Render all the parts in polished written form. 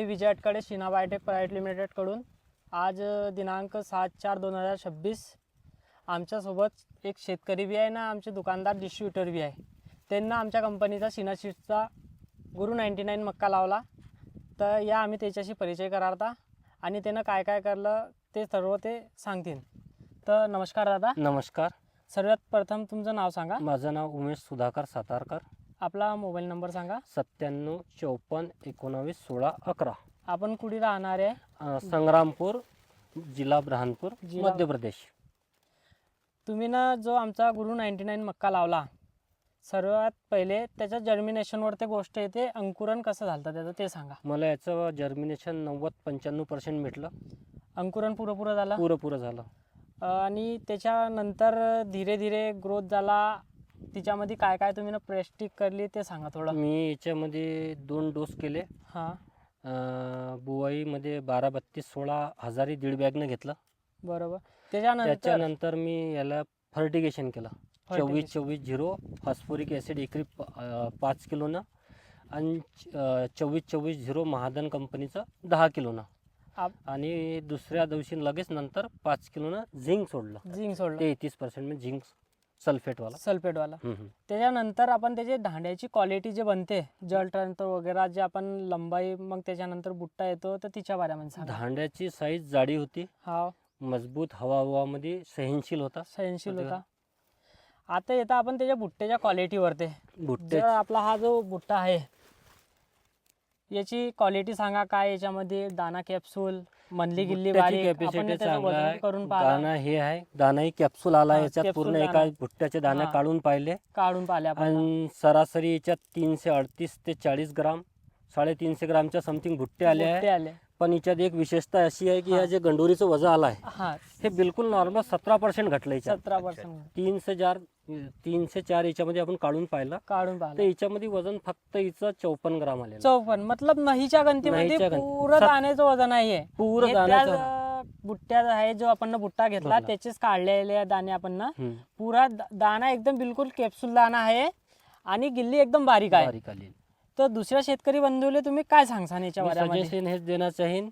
विजय अटकडे शिना biotech private लिमिटेडकडून आज दिनांक 7/4/2026 आमच्यासोबत एक शेतकरी बी आहे ना, आमचे दुकानदार डिस्ट्रीब्युटर बी आहे. त्यांना आमच्या कंपनीचा शिना सीड्सचा गुरु 99 मक्का लावला. तर या आम्ही त्याच्याशी परिचय करारता आणि त्यानं काय काय करलं ते सर्व ते सांगतील. तर नमस्कार दादा. नमस्कार. सर्वात प्रथम तुमचं नाव सांगा. माझं नाव उमेश सुधाकर सातारकर. आपला मोबाईल नंबर सांगा. 97 54 19 16 11. आपण कुठे राहणार आहे? संग्रामपूर, जिल्हा ब्रहानपूर, मध्य प्रदेश. तुम्ही ना जो आमचा गुरु 99 मक्का लावला, सर्वात पहिले त्याच्या जर्मिनेशनवर ते गोष्ट येते, अंकुरण कसं झालं त्याचं ते सांगा. मला याचं जर्मिनेशन 90-95% भेटलं. अंकुरण पुरं झालं. पुरं झालं. आणि त्याच्यानंतर धीरे धीरे ग्रोथ झाला. तिच्यामध्ये काय काय तुम्ही ना प्लॅस्टिक करली ते सांगा थोडं. मी याच्यामध्ये 2 डोस केले. हां, बुवाईमध्ये 12-32-16 हजारी 1.5 बॅगनं घेतलं. बरोबर. त्याच्यानंतर मी याला फर्टिगेशन केलं. 24-24-0 फॉस्फोरिक ॲसिड एकरी 5 किलोनं आणि 24-24-0 महादन कंपनीचं 10 किलोनं. आणि दुसऱ्या दिवशी लगेच नंतर 5 किलोनं झिंक सोडलं. 33% म्हणजे झिंक सल्फेटवाला. त्याच्यानंतर आपण त्याचे दांड्याची क्वालिटी जे बनते, जल टर्न वगैरे जे आपण लंबाई, मग त्याच्यानंतर बुट्टा येतो, तर तिच्या बाऱ्यामध्ये सांगा. दांड्याची साईज जाडी होती. हा, मजबूत, हवामध्ये सहनशील होता. आता येतं आपण त्याच्या बुट्ट्याच्या क्वालिटीवरती. आपला हा जो बुट्टा आहे याची क्वालिटी सांगा. काय याच्यामध्ये दाना कॅप्सूल, मनली गिल्ली बारीक, आपण त्याचं वजन करून दाना हे आहे, दानाही कॅप्सूल आला याच्यात. पूर्ण एका बुट्ट्याचे दाणे काढून पाहिले आणि सरासरी याच्यात 338 ते 40 ग्राम, 350 ग्रामच्या समथिंग बुट्टे आले. पण याच्यात एक विशेषता अशी आहे की या जे गंडोरीचं वजन आलं आहे हे बिलकुल नॉर्मल 17% घटलं. याच्यात 17% 3 से 4 याच्यामध्ये आपण काढून पाहिलं तर याच्यामध्ये वजन फक्त हिचं 54 ग्राम आले. 54 मतलब नहीच्या गंतीमध्ये पूर्ण दाण्याचं वजन आहे. पूर्ण दाण्याचं बुट्ट्या आहे जो आपण बुट्टा घेतला त्याचेच काढलेले दाणे आपण पुरा दाना एकदम बिलकुल कॅप्सूल दाना आहे आणि गिल्ली एकदम बारीक आहे. तर दुसऱ्या शेतकरी बंधूले तुम्ही काय सांगसान याच्या बारे? सजेशन हेच देणार चाहीन,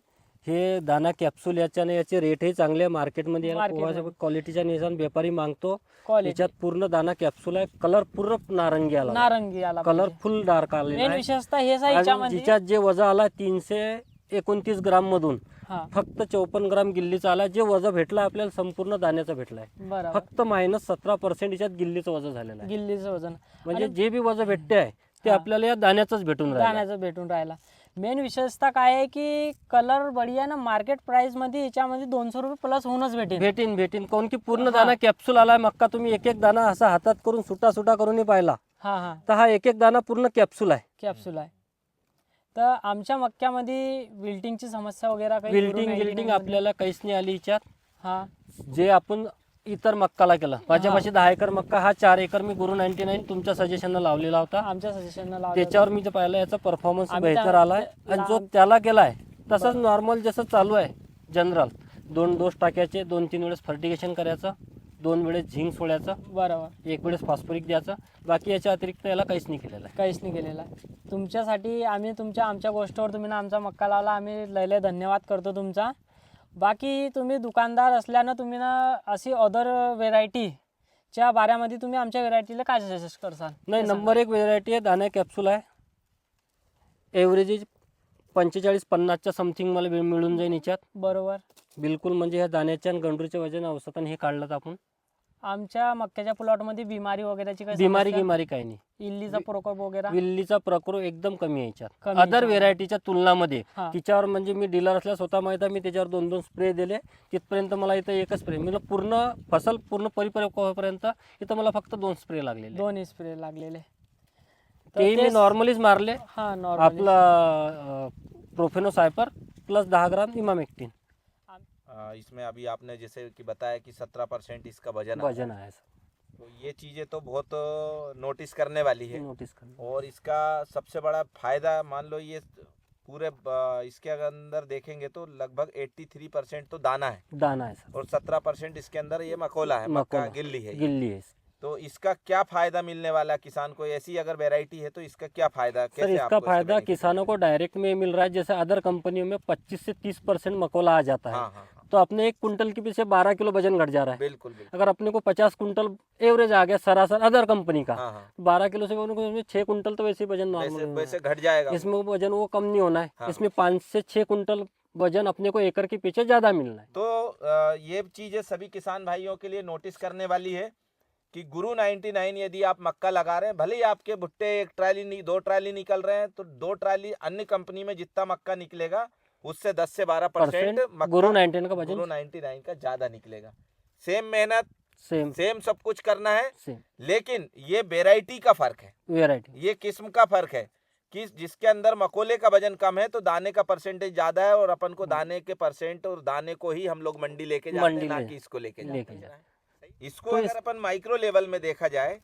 हे दाना कॅप्सूल याच्याने याचे रेटही चांगले मार्केटमध्ये क्वालिटीच्या निशान व्यापारी मागतो. याच्यात पूर्ण दाना कॅप्सूल आहे. कलर पूर्ण नारंगी आला, कलर फुल डार्क आलेला. विशेषतः हे याच्यात जे वजन आला 329 ग्राम मधून फक्त 54 ग्राम गिल्लीचा आला. जे वजन भेटलं आपल्याला संपूर्ण दाण्याचं भेटलाय. फक्त -17% याच्यात गिल्लीचं वजन झालेलं आहे. गिल्लीचं वजन म्हणजे जे बी वजन भेटते आहे ते आपल्याला या दाण्याचंच भेटून राहिला. मेन विशेषता काय आहे की कलर बढिया ना, मार्केट प्राइस मध्ये याच्यामध्ये 200 रुपये प्लस होऊनच भेटेन. काऊन की पूर्ण दाना कॅप्सूल आलाय. मक्का तुम्ही एक दाना असा हातात करून सुटा करून पाहिला तर हा एक दाना पूर्ण कॅप्सूल आहे. तर आमच्या मक्क्यामध्ये विल्टिंगची समस्या वगैरे काही? विल्टिंग आपल्याला काहीच नाही आली याच्यात. जे आपण इतर मक्काला केलं, माझ्यापाशी 10 एकर मक्का, हा 4 एकर मी गुरु 99 तुमच्या सजेशनला लावलेला होता. आमच्या सजेशनला त्याच्यावर मी जे पाहिलं याचा परफॉर्मन्स बेहतर आलाय. आणि जो त्याला केलाय तसंच नॉर्मल जसं चालू आहे जनरल, 2 डोस टाकायचे, 2-3 वेळेस फर्टिगेशन करायचं, 2 वेळेस झिंक सोडायचं, बरोबर, 1 वेळेस फॉस्फोरिक द्यायचं. बाकी याच्या अतिरिक्त याला काहीच नाही केलेलं आहे. तुमच्यासाठी आम्ही आमच्या गोष्टीवर तुम्ही ना आमचा मक्का लावला, आम्ही लय धन्यवाद करतो तुमचा. बाकी तुम्ही दुकानदार असल्यानं तुम्ही ना अशी अदर व्हेरायटीच्या बाऱ्यामध्ये तुम्ही आमच्या व्हेरायटीला काय सजेस्ट करसाल? नाही, नंबर 1 व्हेरायटी आहे, दाना कॅप्सूल आहे. एव्हरेज 45-50च्या समथिंग मला मिळून जाईल याच्यात. बरोबर, बिलकुल. म्हणजे ह्या दाण्याच्या आणि गंडूरच्या वजन औषधाने हे काढलं आपण. आमच्या मक्याच्या प्लॉटमध्ये बिमारी वगैरेची काही बिमारी काही नाही. इल्लीचा प्रकोप वगैरे? विल्लीचा प्रकोप एकदम कमी आहे याच्यात अदर व्हेरायटीच्या तुलनामध्ये. तिच्यावर म्हणजे मी डीलर असल्या स्वतः माहित आहे, मी त्याच्यावर 2-2 स्प्रे दिले. तिथपर्यंत मला इथं एकच स्प्रे म्हणजे पूर्ण फसल पूर्ण परिपक्व होईपर्यंत इथं मला फक्त 2 स्प्रे लागलेले. 2 स्प्रे लागलेले ते मी नॉर्मलीच मारले. आपला प्रोफेनो सायपर प्लस 10 ग्राम इमामेक्टिन. इसमें अभी आपने जैसे कि बताया कि 17% इसका वजन है, तो ये चीज़ें तो बहुत नोटिस करने वाली है। और इसका सबसे बड़ा फायदा मान लो ये पूरे इसके अंदर देखेंगे तो लगभग 83% तो दाना है सर। और 17% इसके अंदर ये मकोला है, मक्का गिल्ली है। तो इसका क्या फायदा मिलने वाला किसान को? ऐसी अगर वैरायटी है तो इसका क्या फायदा, सर कैसे इसका आपको इससे फायदा benefit किसानों को डायरेक्ट में मिल रहा है। जैसे अदर कंपनियों में 25 से 30% मकोला आ जाता मिलेगा? है, हाँ हाँ हाँ, तो अपने 1 कुंटल के पीछे 12 किलो वजन घट जा रहा है। बिल्कुल बिल्कुल। अगर अपने को 50 कुंटल एवरेज आ गया सरासर अदर कंपनी का, हाँ हाँ, 12 किलो से उनको 6 कुंटल तो वैसे ही वजन नॉर्मल वैसे घट जाएगा। इसमें वो वजन वो कम नहीं होना है। हाँ। इसमें 5 से 6 कुंटल वजन अपने को एकड़ के पीछे ज्यादा मिलना है। तो ये चीजें सभी किसान भाइयों के लिए नोटिस करने वाली है कि गुरु 99 यदि आप मक्का लगा रहे हैं, भले ही आपके भुट्टे 1 ट्राली 2 ट्राली निकल रहे हैं, तो 2 ट्राली अन्य कंपनी में जितना मक्का निकलेगा उससे 10 से 12% गुरु 19 का वजन गुरु 99 का ज्यादा निकलेगा। सेम मेहनत, सेम सेम सब कुछ करना है, सेम लेकिन ये वेराइटी का फर्क है, वेराइटी। ये किस्म का फर्क है कि जिसके अंदर मकोले का वजन कम है तो दाने का परसेंटेज ज्यादा है, और अपन को दाने के परसेंट और दाने को ही हम लोग मंडी लेके जाते हैं, ना कि इसको लेके जाते हैं। इसको तो अगर अपन माइक्रो लेवल में देखा जाए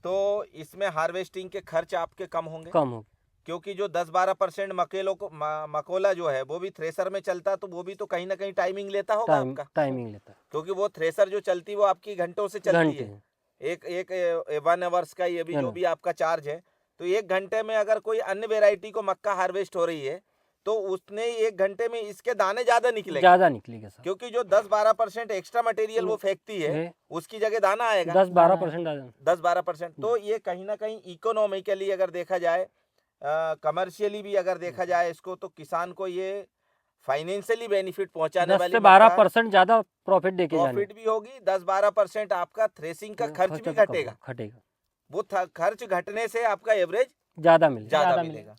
तो इसमें हार्वेस्टिंग के खर्च आपके कम होंगे, कम हो क्योंकि जो 10-12% मकेलों को मकोला जो है वो भी थ्रेसर में चलता है, तो वो भी तो कहीं ना कहीं टाइमिंग लेता होगा आपका, टाइमिंग लेता है, क्योंकि वो थ्रेसर जो चलती है वो आपकी घंटों से चलती घंटे है। एक 1 आवर्स का ये भी जो भी आपका चार्ज है, तो 1 घंटे में अगर कोई अन्य वेराइटी को मक्का हार्वेस्ट हो रही है तो उसने 1 घंटे में इसके दाने ज्यादा निकलेंगे, ज्यादा निकलेगा सर। क्योंकि जो 10-12% एक्स्ट्रा मटेरियल वो फेंकती है उसकी जगह दाना आएगा 10-12% आ जाए। 10-12%। तो ये कहीं ना कहीं इकोनॉमिकली अगर देखा जाए, कमर्शियली भी अगर देखा जाए इसको, तो किसान को ये फाइनेंशियली बेनिफिट पहुंचाने 10 वाली से 12% ज्यादा प्रॉफिट देके जाने। प्रॉफिट भी होगी, 10-12% आपका थ्रेसिंग का खर्च भी घटेगा। वो खर्च घटने से आपका एवरेज ज्यादा मिलेगा। ज्यादा मिलेगा।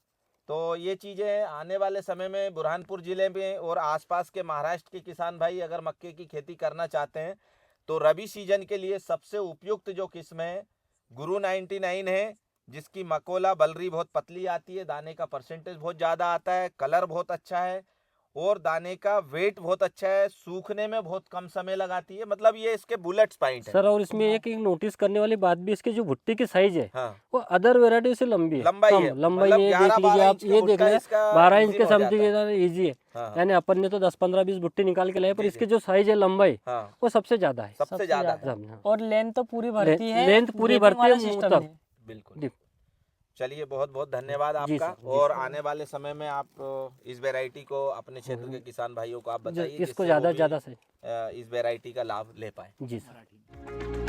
तो ये चीजें आने वाले समय में बुरहानपुर जिले में और आसपास के महाराष्ट्र के किसान भाई अगर मक्के की खेती करना चाहते हैं तो रबी सीजन के लिए सबसे उपयुक्त जो किस्म है गुरु 99 है, जिसकी मकोला बलरी बहुत पतली आती है, दाने का परसेंटेज बहुत ज़्यादा आता है, कलर बहुत अच्छा है और दाने का वेट बहुत अच्छा है, सूखने में बहुत कम समय लगाती है। मतलब ये इसके बुलेट्स पॉइंट है सर। और इसमें एक नोटिस करने वाली बात भी, इसके जो भुट्टे की साइज है हाँ, वो अदर वेराइटी से लंबी है, लंबाई कम है, लंबाई मतलब है। 11-12 देख लीजिए आप, इंच का ये देख भुट्टा रहे इसका 12 इंच easy के हो जाता समथिंग इजी है। हाँ, यानी अपन ने तो 10-15-20 भुट्टे निकाल के लाए, पर जी, इसके जो साइज है लंबाई हाँ, वो सबसे ज्यादा है। सबसे ज्यादा है। हाँ। और लेंथ तो पूरी भरती है, लेंथ पूरी gaping भरती है वाला मुंह system तक। नहीं है। बिल्कुल। चलिए बहुत बहुत धन्यवाद जी आपका। सर, जी और सर। आने वाले समय में आप इस वैरायटी को अपने क्षेत्र के किसान भाइयों को आप बताइए इसको जिससे ज्यादा वो से ज्यादा भी, इस वैरायटी का लाभ ले पाए। जी सर।